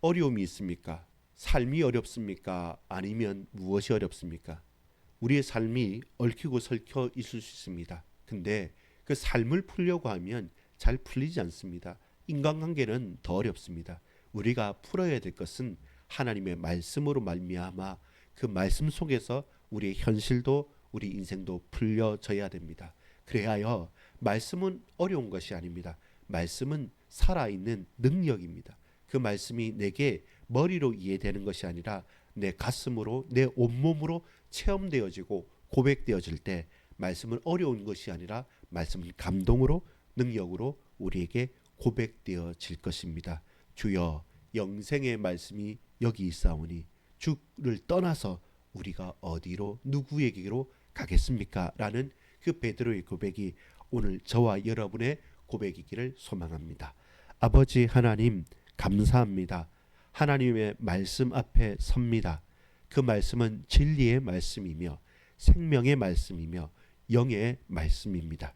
어려움이 있습니까? 삶이 어렵습니까? 아니면 무엇이 어렵습니까? 우리의 삶이 얽히고 설켜 있을 수 있습니다. 근데 그 삶을 풀려고 하면 잘 풀리지 않습니다. 인간관계는 더 어렵습니다. 우리가 풀어야 될 것은 하나님의 말씀으로 말미암아 그 말씀 속에서 우리의 현실도 우리 인생도 풀려져야 됩니다. 그래야 말씀은 어려운 것이 아닙니다. 말씀은 살아있는 능력입니다. 그 말씀이 내게 머리로 이해되는 것이 아니라 내 가슴으로 내 온몸으로 체험되어지고 고백되어질 때 말씀은 어려운 것이 아니라 말씀은 감동으로 능력으로 우리에게 고백되어질 것입니다. 주여 영생의 말씀이 여기 있사오니 주를 떠나서 우리가 어디로 누구에게로 가겠습니까? 라는 그 베드로의 고백이 오늘 저와 여러분의 고백이기를 소망합니다. 아버지 하나님 감사합니다. 하나님의 말씀 앞에 섭니다. 그 말씀은 진리의 말씀이며 생명의 말씀이며 영의 말씀입니다.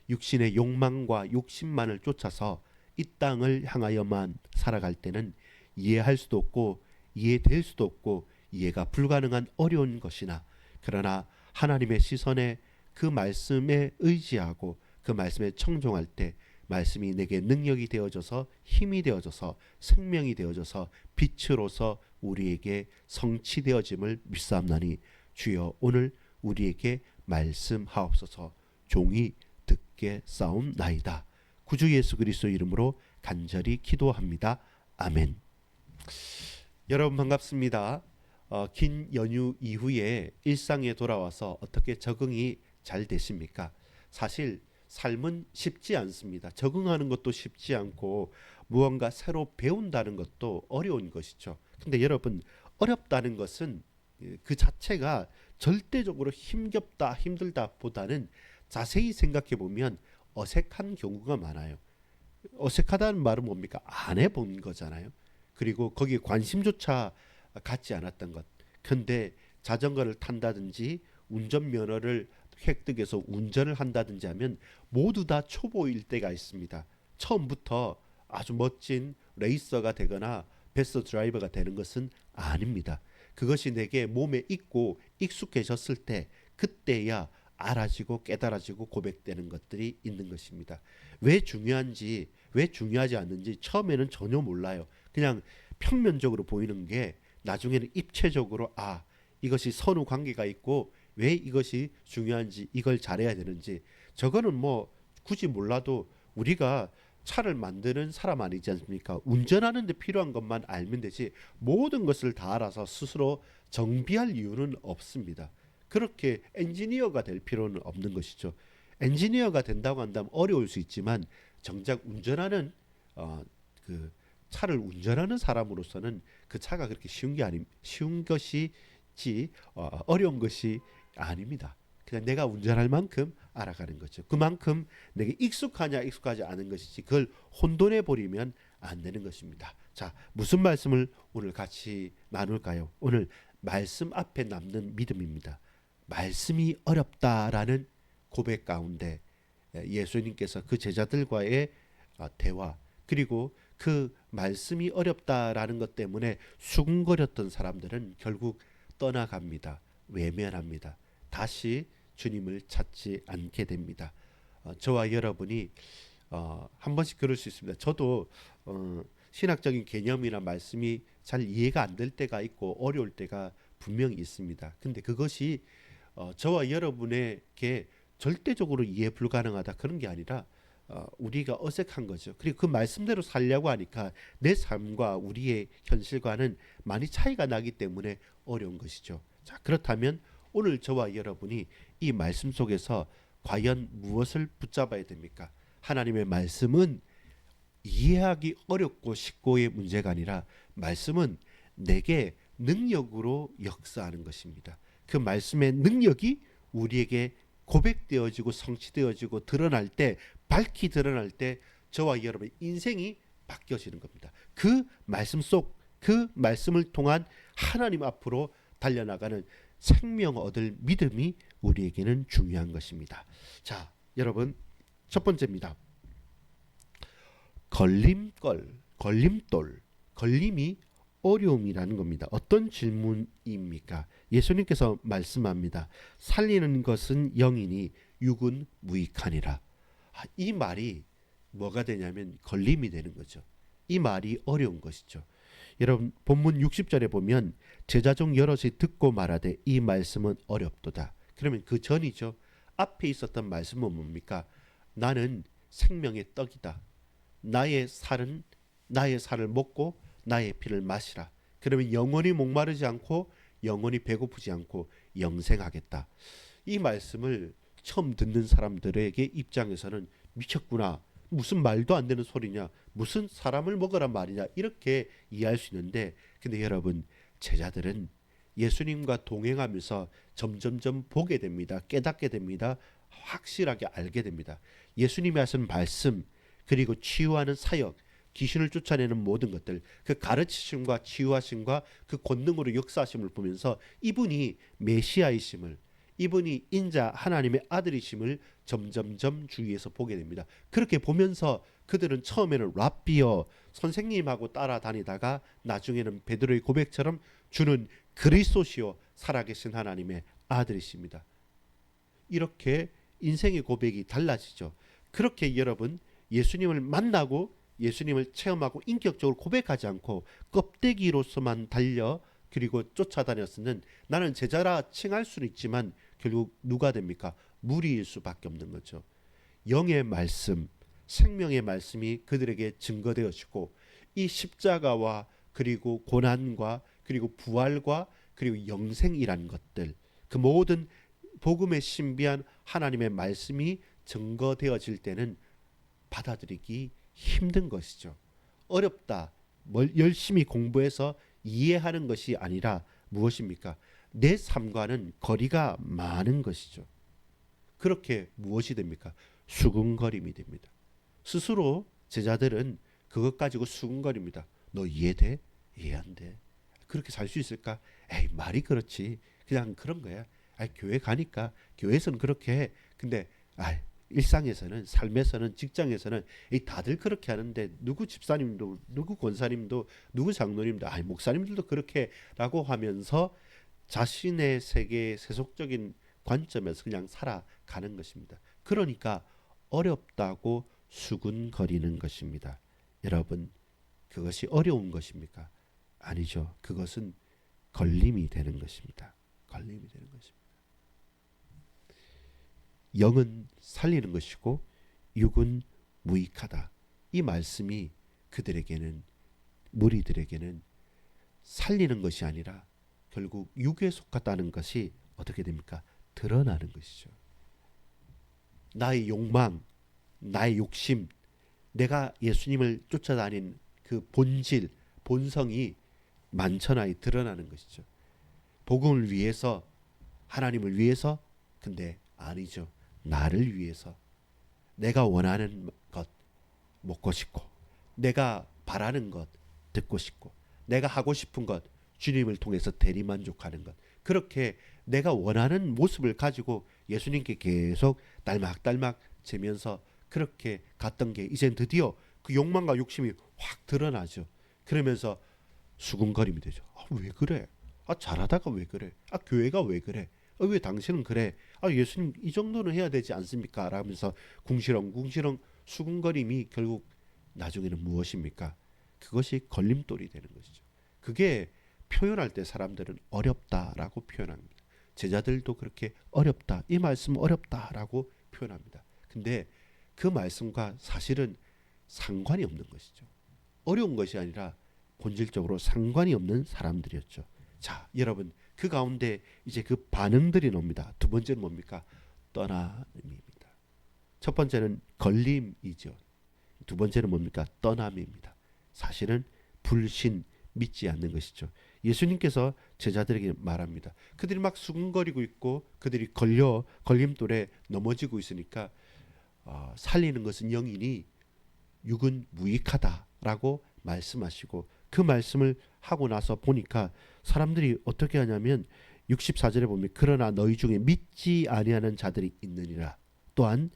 육신의 욕망과 욕심만을 쫓아서 이 땅을 향하여만 살아갈 때는 이해할 수도 없고 이해될 수도 없고 이해가 불가능한 어려운 것이나 그러나 하나님의 시선에 그 말씀에 의지하고 그 말씀에 청종할 때 말씀이 내게 능력이 되어져서 힘이 되어져서 생명이 되어져서 빛으로서 우리에게 성취되어짐을 믿사옵나니 주여 오늘 우리에게 말씀하옵소서. 종이 듣게 싸움나이다. 구주 예수 그리스도 이름으로 간절히 기도합니다. 아멘. 여러분 반갑습니다. 긴 연휴 이후에 일상에 돌아와서 어떻게 적응이 잘 되십니까? 사실 삶은 쉽지 않습니다. 적응하는 것도 쉽지 않고 무언가 새로 배운다는 것도 어려운 것이죠. 근데 여러분 어렵다는 것은 그 자체가 절대적으로 힘겹다 힘들다 보다는 자세히 생각해 보면 어색한 경우가 많아요. 어색하다는 말은 뭡니까? 안 해본 거잖아요. 그리고 거기에 관심조차 갖지 않았던 것. 근데 자전거를 탄다든지 운전면허를 획득해서 운전을 한다든지 하면 모두 다 초보일 때가 있습니다. 처음부터 아주 멋진 레이서가 되거나 베스트 드라이버가 되는 것은 아닙니다. 그것이 내게 몸에 익고 익숙해졌을 때 그때야 알아지고 깨달아지고 고백되는 것들이 있는 것입니다. 왜 중요한지 왜 중요하지 않는지 처음에는 전혀 몰라요. 그냥 평면적으로 보이는 게 나중에는 입체적으로 이것이 선후 관계가 있고 왜 이것이 중요한지 이걸 잘해야 되는지 저거는 뭐 굳이 몰라도 우리가 차를 만드는 사람 아니지 않습니까? 운전하는 데 필요한 것만 알면 되지 모든 것을 다 알아서 스스로 정비할 이유는 없습니다. 그렇게 엔지니어가 될 필요는 없는 것이죠. 엔지니어가 된다고 한다면 어려울 수 있지만 정작 운전하는 그 차를 운전하는 사람으로서는 그 차가 그렇게 쉬운 것이지 어려운 것이 아닙니다. 그냥 내가 운전할 만큼 알아가는 거죠. 그만큼 내게 익숙하냐 익숙하지 않은 것이지 그걸 혼돈해 버리면 안 되는 것입니다. 자, 무슨 말씀을 오늘 같이 나눌까요? 오늘 말씀 앞에 남는 믿음입니다. 말씀이 어렵다라는 고백 가운데 예수님께서 그 제자들과의 대화 그리고 그 말씀이 어렵다라는 것 때문에 수군거렸던 사람들은 결국 떠나갑니다. 외면합니다. 다시 주님을 찾지 않게 됩니다. 저와 여러분이 한 번씩 그럴 수 있습니다. 저도 신학적인 개념이나 말씀이 잘 이해가 안 될 때가 있고 어려울 때가 분명히 있습니다. 근데 그것이 저와 여러분에게 절대적으로 이해 불가능하다 그런 게 아니라 우리가 어색한 거죠. 그리고 그 말씀대로 살려고 하니까 내 삶과 우리의 현실과는 많이 차이가 나기 때문에 어려운 것이죠. 자, 그렇다면 오늘 저와 여러분이 이 말씀 속에서 과연 무엇을 붙잡아야 됩니까? 하나님의 말씀은 이해하기 어렵고 쉽고의 문제가 아니라 말씀은 내게 능력으로 역사하는 것입니다. 그 말씀의 능력이 우리에게 고백되어지고 성취되어지고 드러날 때 밝히 드러날 때 저와 여러분의 인생이 바뀌어지는 겁니다. 그 말씀 속 그 말씀을 통한 하나님 앞으로 달려나가는 생명 얻을 믿음이 우리에게는 중요한 것입니다. 자, 여러분 첫 번째입니다. 걸림돌, 걸림이 어려움이라는 겁니다. 어떤 질문입니까? 예수님께서 말씀합니다. 살리는 것은 영이니 육은 무익하니라. 이 말이 뭐가 되냐면 걸림이 되는 거죠. 이 말이 어려운 것이죠. 여러분 본문 60절에 보면 제자 중 여럿이 듣고 말하되 이 말씀은 어렵도다. 그러면 그 전이죠. 앞에 있었던 말씀은 뭡니까? 나는 생명의 떡이다. 나의 살을 먹고 나의 피를 마시라. 그러면 영원히 목마르지 않고 영원히 배고프지 않고 영생하겠다. 이 말씀을 처음 듣는 사람들에게 입장에서는 미쳤구나. 무슨 말도 안 되는 소리냐. 무슨 사람을 먹으란 말이냐. 이렇게 이해할 수 있는데 근데 여러분 제자들은 예수님과 동행하면서 점점점 보게 됩니다. 깨닫게 됩니다. 확실하게 알게 됩니다. 예수님이 하신 말씀 그리고 치유하는 사역 귀신을 쫓아내는 모든 것들 그 가르치심과 치유하심과 그 권능으로 역사하심을 보면서 이분이 메시아이심을 이분이 인자 하나님의 아들이심을 점점점 주위에서 보게 됩니다. 그렇게 보면서 그들은 처음에는 랍비어 선생님하고 따라다니다가 나중에는 베드로의 고백처럼 주는 그리스도시요 살아계신 하나님의 아들이십니다. 이렇게 인생의 고백이 달라지죠. 그렇게 여러분 예수님을 만나고 예수님을 체험하고 인격적으로 고백하지 않고 껍데기로서만 달려 그리고 쫓아다녔으면 나는 제자라 칭할 수는 있지만 결국 누가 됩니까? 무리일 수밖에 없는 거죠. 영의 말씀, 생명의 말씀이 그들에게 증거되어지고 이 십자가와 그리고 고난과 그리고 부활과 그리고 영생이란 것들 그 모든 복음의 신비한 하나님의 말씀이 증거되어질 때는 받아들이기 힘든 것이죠. 어렵다. 열심히 공부해서 이해하는 것이 아니라 무엇입니까? 내 삶과는 거리가 많은 것이죠. 그렇게 무엇이 됩니까? 수군거림이 됩니다. 스스로 제자들은 그것 가지고 수군거립니다. 너 이해돼? 이해 안 돼. 그렇게 살 수 있을까? 에이 말이 그렇지. 그냥 그런 거야. 교회 가니까 교회에서는 그렇게 해. 근데 일상에서는 삶에서는 직장에서는 다들 그렇게 하는데 누구 집사님도 누구 권사님도 누구 장로님도 목사님들도 그렇게라고 하면서 자신의 세계의 세속적인 관점에서 그냥 살아가는 것입니다. 그러니까 어렵다고 수군거리는 것입니다. 여러분 그것이 어려운 것입니까? 아니죠. 그것은 걸림이 되는 것입니다. 걸림이 되는 것입니다. 영은 살리는 것이고 육은 무익하다. 이 말씀이 그들에게는 무리들에게는 살리는 것이 아니라 결국 육에 속하다는 것이 어떻게 됩니까? 드러나는 것이죠. 나의 욕망, 나의 욕심, 내가 예수님을 쫓아다닌 그 본질, 본성이 만천하에 드러나는 것이죠. 복음을 위해서, 하나님을 위해서, 근데 아니죠. 나를 위해서 내가 원하는 것 먹고 싶고 내가 바라는 것 듣고 싶고 내가 하고 싶은 것 주님을 통해서 대리만족하는 것 그렇게 내가 원하는 모습을 가지고 예수님께 계속 딸막딸막 재면서 그렇게 갔던 게 이젠 드디어 그 욕망과 욕심이 확 드러나죠. 그러면서 수군거림이 되죠. 왜 그래? 잘하다가 왜 그래? 교회가 왜 그래? 왜 당신은 그래? 예수님 이 정도는 해야 되지 않습니까? 라면서 궁시렁궁시렁 수군거림이 결국 나중에는 무엇입니까? 그것이 걸림돌이 되는 것이죠. 그게 표현할 때 사람들은 어렵다라고 표현합니다. 제자들도 그렇게 어렵다. 이 말씀 어렵다라고 표현합니다. 근데 그 말씀과 사실은 상관이 없는 것이죠. 어려운 것이 아니라 본질적으로 상관이 없는 사람들이었죠. 자, 여러분 그 가운데 이제 그 반응들이 나옵니다. 두 번째는 뭡니까? 떠남입니다. 첫 번째는 걸림이죠. 두 번째는 뭡니까? 떠남입니다. 사실은 불신, 믿지 않는 것이죠. 예수님께서 제자들에게 말합니다. 그들이 막 수군거리고 있고 그들이 걸림돌에 넘어지고 있으니까 살리는 것은 영이니 육은 무익하다라고 말씀하시고 그 말씀을 하고 나서 보니까 사람들이 어떻게 하냐면 64절에 보면 그러나 너희 중에 믿지 아니하는 자들이 있느니라. 또한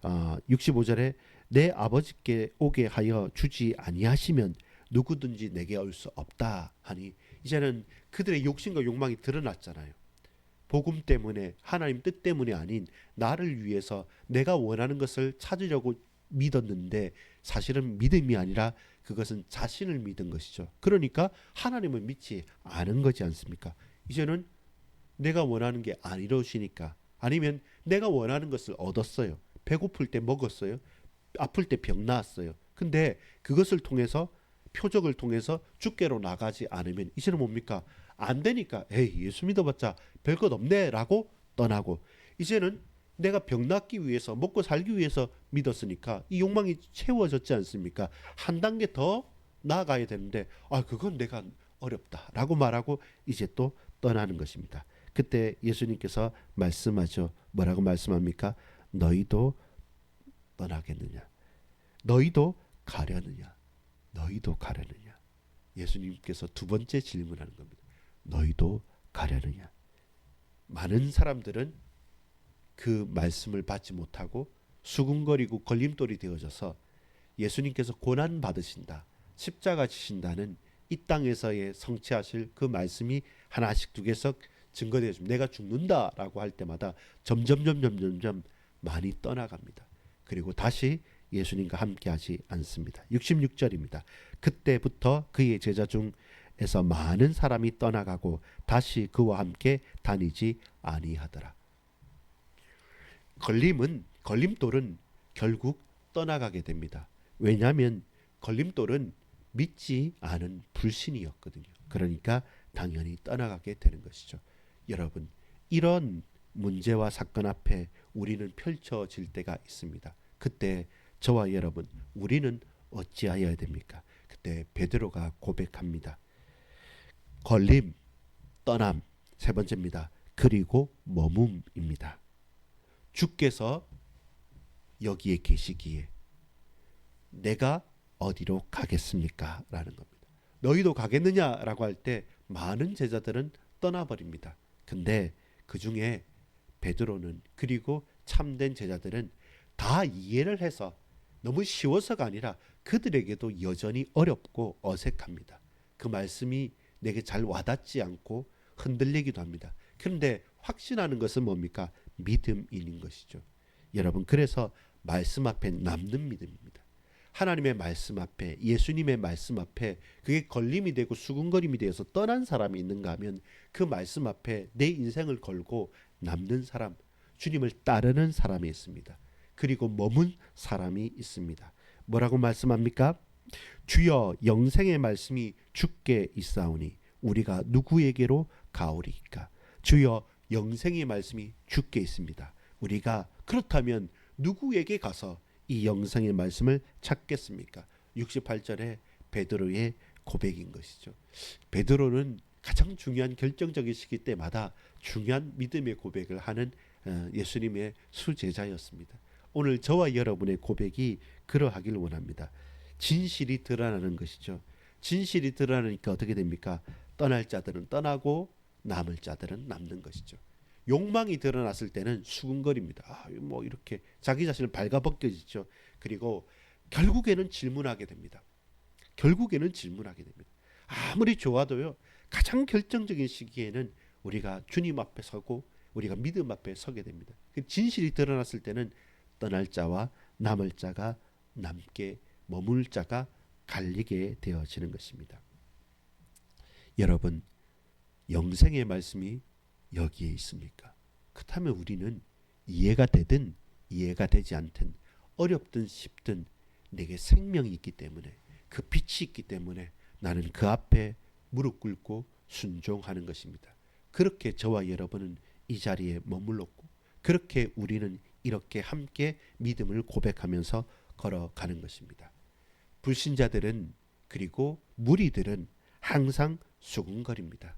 65절에 내 아버지께 오게 하여 주지 아니하시면 누구든지 내게 올 수 없다 하니 이제는 그들의 욕심과 욕망이 드러났잖아요. 복음 때문에 하나님 뜻 때문이 아닌 나를 위해서 내가 원하는 것을 찾으려고 믿었는데 사실은 믿음이 아니라 그것은 자신을 믿은 것이죠. 그러니까 하나님을 믿지 않은 거지 않습니까? 이제는 내가 원하는 게 안 이루어지니까 아니면 내가 원하는 것을 얻었어요. 배고플 때 먹었어요. 아플 때 병 나았어요. 근데 그것을 통해서 표적을 통해서 주께로 나가지 않으면 이제는 뭡니까? 안 되니까 에이 예수 믿어봤자 별것 없네 라고 떠나고 이제는 내가 병 낫기 위해서 먹고 살기 위해서 믿었으니까 이 욕망이 채워졌지 않습니까? 한 단계 더 나아가야 되는데 그건 내가 어렵다라고 말하고 이제 또 떠나는 것입니다. 그때 예수님께서 말씀하죠. 뭐라고 말씀합니까? 너희도 떠나겠느냐? 너희도 가려느냐? 너희도 가려느냐? 예수님께서 두 번째 질문하는 겁니다. 너희도 가려느냐? 많은 사람들은 그 말씀을 받지 못하고 수군거리고 걸림돌이 되어져서 예수님께서 고난 받으신다, 십자가 지신다는 이 땅에서의 성취하실 그 말씀이 하나씩 두 개씩 증거되어 줍니다. 내가 죽는다라고 할 때마다 점점 많이 떠나갑니다. 그리고 다시 예수님과 함께하지 않습니다. 66절입니다. 그때부터 그의 제자 중에서 많은 사람이 떠나가고 다시 그와 함께 다니지 아니하더라. 걸림돌은 결국 떠나가게 됩니다. 왜냐하면 걸림돌은 믿지 않은 불신이었거든요. 그러니까 당연히 떠나가게 되는 것이죠. 여러분, 이런 문제와 사건 앞에 우리는 펼쳐질 때가 있습니다. 그때 저와 여러분, 우리는 어찌하여야 됩니까? 그때 베드로가 고백합니다. 걸림, 떠남, 세 번째입니다. 그리고 머뭅입니다. 주께서 여기에 계시기에 내가 어디로 가겠습니까? 라는 겁니다. 너희도 가겠느냐라고 할 때 많은 제자들은 떠나버립니다. 근데 그 중에 베드로는 그리고 참된 제자들은 다 이해를 해서 너무 쉬워서가 아니라 그들에게도 여전히 어렵고 어색합니다. 그 말씀이 내게 잘 와닿지 않고 흔들리기도 합니다. 그런데 확신하는 것은 뭡니까? 믿음인 것이죠. 여러분, 그래서 말씀 앞에 남는 믿음입니다. 하나님의 말씀 앞에, 예수님의 말씀 앞에 그게 걸림이 되고 수군거림이 되어서 떠난 사람이 있는가 하면 그 말씀 앞에 내 인생을 걸고 남는 사람, 주님을 따르는 사람이 있습니다. 그리고 머문 사람이 있습니다. 뭐라고 말씀합니까? 주여 영생의 말씀이 주께 있사오니 우리가 누구에게로 가오리까? 주여 영생의 말씀이 주께 있습니다. 우리가 그렇다면 누구에게 가서 이 영생의 말씀을 찾겠습니까? 68절에 베드로의 고백인 것이죠. 베드로는 가장 중요한 결정적인 시기 때마다 중요한 믿음의 고백을 하는 예수님의 수제자였습니다. 오늘 저와 여러분의 고백이 그러하길 원합니다. 진실이 드러나는 것이죠. 진실이 드러나니까 어떻게 됩니까? 떠날 자들은 떠나고 남을 자들은 남는 것이죠. 욕망이 드러났을 때는 수군거립니다. 뭐 이렇게 자기 자신을 발가벗겨지죠. 그리고 결국에는 질문하게 됩니다. 결국에는 질문하게 됩니다. 아무리 좋아도요. 가장 결정적인 시기에는 우리가 주님 앞에 서고 우리가 믿음 앞에 서게 됩니다. 진실이 드러났을 때는 떠날 자와 남을 자가 남게 머물 자가 갈리게 되어지는 것입니다. 여러분, 영생의 말씀이 여기에 있습니까? 그렇다면 우리는 이해가 되든 이해가 되지 않든 어렵든 쉽든 내게 생명이 있기 때문에 그 빛이 있기 때문에 나는 그 앞에 무릎 꿇고 순종하는 것입니다. 그렇게 저와 여러분은 이 자리에 머물렀고 그렇게 우리는 이렇게 함께 믿음을 고백하면서 걸어가는 것입니다. 불신자들은 그리고 무리들은 항상 수군거립니다.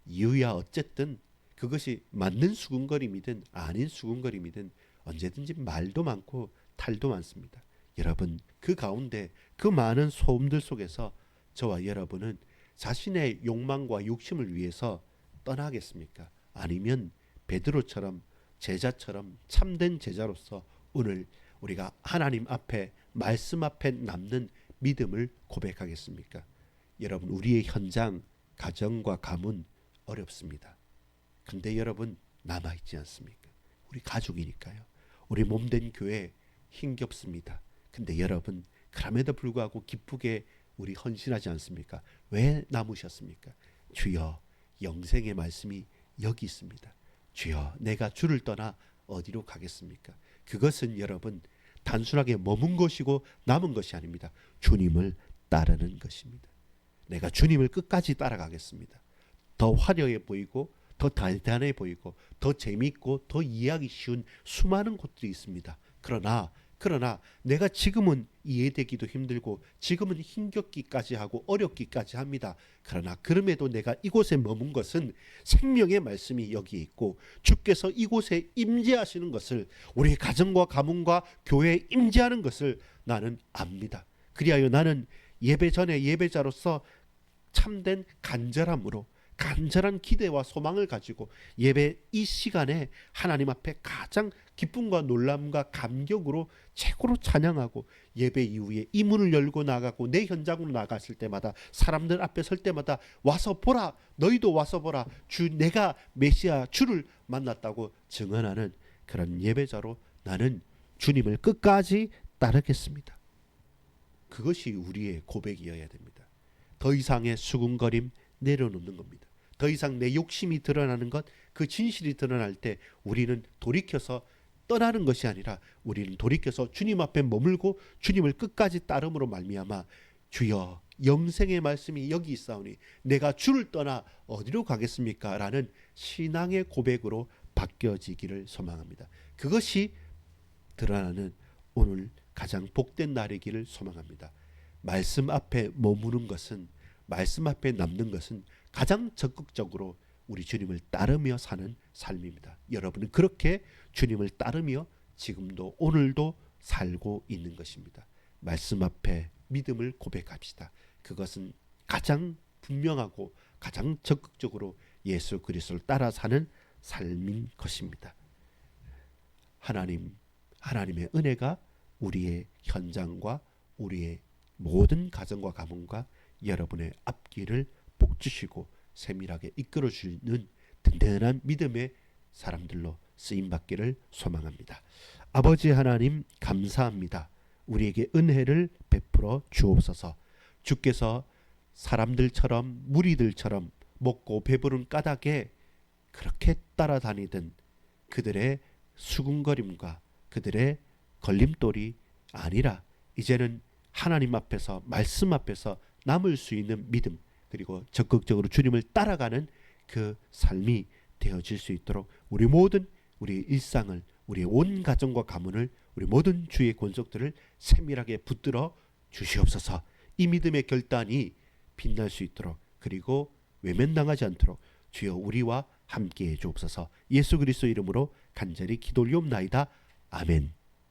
이유야 어쨌든 그것이 맞는 수군거림이든 아닌 수군거림이든 언제든지 말도 많고 탈도 많습니다. 여러분, 그 가운데 그 많은 소음들 속에서 저와 여러분은 자신의 욕망과 욕심을 위해서 떠나겠습니까? 아니면 베드로처럼 제자처럼 참된 제자로서 오늘 우리가 하나님 앞에 말씀 앞에 남는 믿음을 고백하겠습니까? 여러분, 우리의 현장, 가정과 가문 어렵습니다. 근데 여러분, 남아있지 않습니까? 우리 가족이니까요. 우리 몸된 교회 힘겹습니다. 근데 여러분, 그럼에도 불구하고 기쁘게 우리 헌신하지 않습니까? 왜 남으셨습니까? 주여, 영생의 말씀이 여기 있습니다. 주여, 내가 주를 떠나 어디로 가겠습니까? 그것은 여러분, 단순하게 머문 것이고 남은 것이 아닙니다. 주님을 따르는 것입니다. 내가 주님을 끝까지 따라가겠습니다. 더 화려해 보이고 더 대단해 보이고 더 재미있고 더 이해하기 쉬운 수많은 곳들이 있습니다. 그러나 내가 지금은 이해되기도 힘들고 지금은 힘겹기까지 하고 어렵기까지 합니다. 그러나 그럼에도 내가 이곳에 머문 것은 생명의 말씀이 여기 있고 주께서 이곳에 임재하시는 것을, 우리 가정과 가문과 교회에 임재하는 것을 나는 압니다. 그리하여 나는 예배 전에 예배자로서 참된 간절함으로, 간절한 기대와 소망을 가지고 예배 이 시간에 하나님 앞에 가장 기쁨과 놀람과 감격으로 최고로 찬양하고, 예배 이후에 이 문을 열고 나가고 내 현장으로 나갔을 때마다, 사람들 앞에 설 때마다 와서 보라, 너희도 와서 보라, 주 내가 메시아 주를 만났다고 증언하는 그런 예배자로 나는 주님을 끝까지 따르겠습니다. 그것이 우리의 고백이어야 됩니다. 더 이상의 수군거림 내려놓는 겁니다. 더 이상 내 욕심이 드러나는 것, 그 진실이 드러날 때 우리는 돌이켜서 떠나는 것이 아니라 우리는 돌이켜서 주님 앞에 머물고 주님을 끝까지 따름으로 말미암아 주여, 영생의 말씀이 여기 있사오니 내가 주를 떠나 어디로 가겠습니까? 라는 신앙의 고백으로 바뀌어지기를 소망합니다. 그것이 드러나는 오늘 가장 복된 날이기를 소망합니다. 말씀 앞에 머무는 것은, 말씀 앞에 남는 것은 가장 적극적으로 우리 주님을 따르며 사는 삶입니다. 여러분은 그렇게 주님을 따르며 지금도 오늘도 살고 있는 것입니다. 말씀 앞에 믿음을 고백합시다. 그것은 가장 분명하고 가장 적극적으로 예수 그리스도를 따라 사는 삶인 것입니다. 하나님의 은혜가 우리의 현장과 우리의 모든 가정과 가문과 여러분의 앞길을 복주시고 세밀하게 이끌어주는 든든한 믿음의 사람들로 쓰임받기를 소망합니다. 아버지 하나님, 감사합니다. 우리에게 은혜를 베풀어 주옵소서. 주께서 사람들처럼, 무리들처럼 먹고 배부른 까닭에 그렇게 따라다니던 그들의 수군거림과 그들의 걸림돌이 아니라 이제는 하나님 앞에서, 말씀 앞에서 남을 수 있는 믿음, 그리고 적극적으로 주님을 따라가는 그 삶이 되어질 수 있도록 우리 일상을, 우리 온 가정과 가문을, 우리 모든 주의 권속들을 세밀하게 붙들어 주시옵소서. 이 믿음의 결단이 빛날 수 있도록, 그리고 외면당하지 않도록 주여 우리와 함께해 주옵소서. 예수 그리스도 이름으로 간절히 기도 올리옵나이다. 아멘.